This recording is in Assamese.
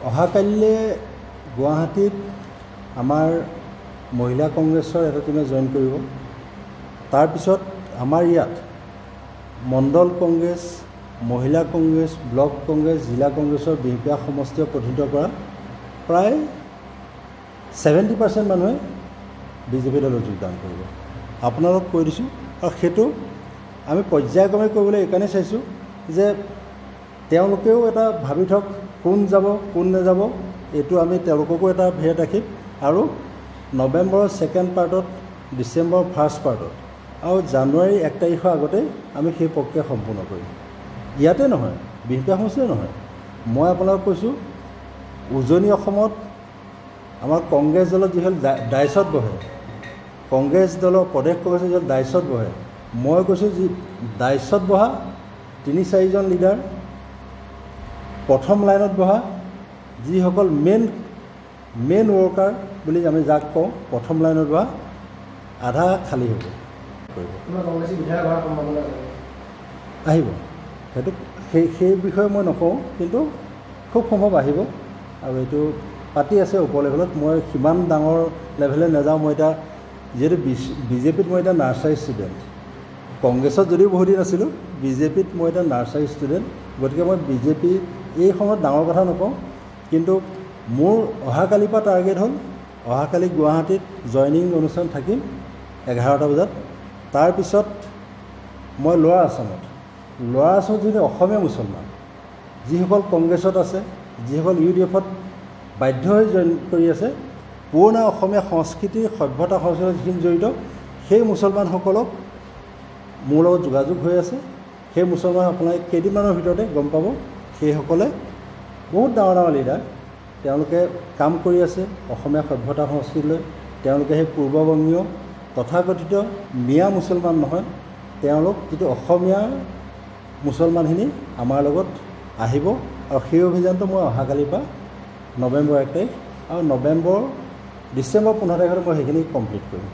অহাকালিলৈ গুৱাহাটীত আমাৰ মহিলা কংগ্ৰেছৰ এটা টিমে জইন কৰিব। তাৰপিছত আমাৰ ইয়াত মণ্ডল কংগ্ৰেছ, মহিলা কংগ্ৰেছ, ব্লক কংগ্ৰেছ, জিলা কংগ্ৰেছৰ বিহপুৰীয়া সমষ্টিয়ে প্ৰতিনিধিত্ব কৰা প্ৰায় 70% মানুহে বিজেপি দলত যোগদান কৰিব। আপোনালোক কৈ দিছোঁ, আৰু সেইটো আমি পৰ্যায়ক্ৰমে কৰিবলৈ এইকাৰণে চাইছোঁ যে তেওঁলোকেও এটা ভাবি থওক কোন যাব কোন নাযাব, এইটো আমি তেওঁলোককো এটা ভেট ৰাখিম। আৰু নৱেম্বৰৰ ছেকেণ্ড পাৰ্টত, ডিচেম্বৰৰ ফাৰ্ষ্ট পাৰ্টত আৰু জানুৱাৰী 1 তাৰিখৰ আগতে আমি সেই প্ৰক্ৰিয়া সম্পূৰ্ণ কৰিম। ইয়াতে নহয়, বিহপুৰীয়া সমষ্টিয়ে নহয়, মই আপোনালোক কৈছোঁ উজনি অসমত আমাৰ কংগ্ৰেছ দলত যিসকল ডাইচত বহে, কংগ্ৰেছ দলৰ প্ৰদেশ কংগ্ৰেছৰ যিসকল ডাইচত বহে, মই কৈছোঁ যি ডাইচত বহা 3-4জন লিডাৰ, প্ৰথম লাইনত বহা যিসকল মেইন ৱৰ্কাৰ বুলি আমি যাক কওঁ, প্ৰথম লাইনত বহা আধা খালী হ'ব। আহিব, সেইটো সেই বিষয়ে মই নকওঁ, কিন্তু খুব সম্ভৱ আহিব। আৰু এইটো পাতি আছে ওপৰ লেভেলত, মই সিমান ডাঙৰ লেভেলে নাযাওঁ। মই এতিয়া যিহেতু বিজেপিত মই এতিয়া নাৰ্চাৰী ষ্টুডেণ্ট, কংগ্ৰেছত যদিও বহুত দিন আছিলোঁ, বিজেপিত মই এতিয়া নাৰ্চাৰী ষ্টুডেণ্ট, গতিকে মই বিজেপি এই সময়ত ডাঙৰ কথা নকওঁ। কিন্তু মোৰ অহাকালিৰ পৰা টাৰ্গেট হ'ল, অহাকালি গুৱাহাটীত জইনিং অনুষ্ঠান থাকিম 11টা বজাত। তাৰপিছত মই লোৱাৰ আছামত যদি অসমীয়া মুছলমান যিসকল কংগ্ৰেছত আছে, যিসকল UDF-ত বাধ্য হৈ জইন কৰি আছে, পুৰণা অসমীয়া সংস্কৃতিৰ সভ্যতা সংস্কৃতিৰ যিখিনি জড়িত, সেই মুছলমানসকলক মোৰ লগত যোগাযোগ হৈ আছে। সেই মুছলমান আপোনালোকে কেইদিনমানৰ ভিতৰতে গম পাব। সেইসকলে বহুত ডাঙৰ ডাঙৰ লিডাৰ, তেওঁলোকে কাম কৰি আছে অসমীয়া সভ্যতা সংস্কৃতিলৈ। তেওঁলোকে সেই পূৰ্ববংগীয় তথাকথিত মিয়া মুছলমান নহয়, তেওঁলোক যিটো অসমীয়া মুছলমানখিনি আমাৰ লগত আহিব। আৰু সেই অভিযানটো মই অহাকালিৰ পৰা নৱেম্বৰ 1 তাৰিখ আৰু ডিচেম্বৰ 15 তাৰিখত মই সেইখিনি কমপ্লিট কৰিম।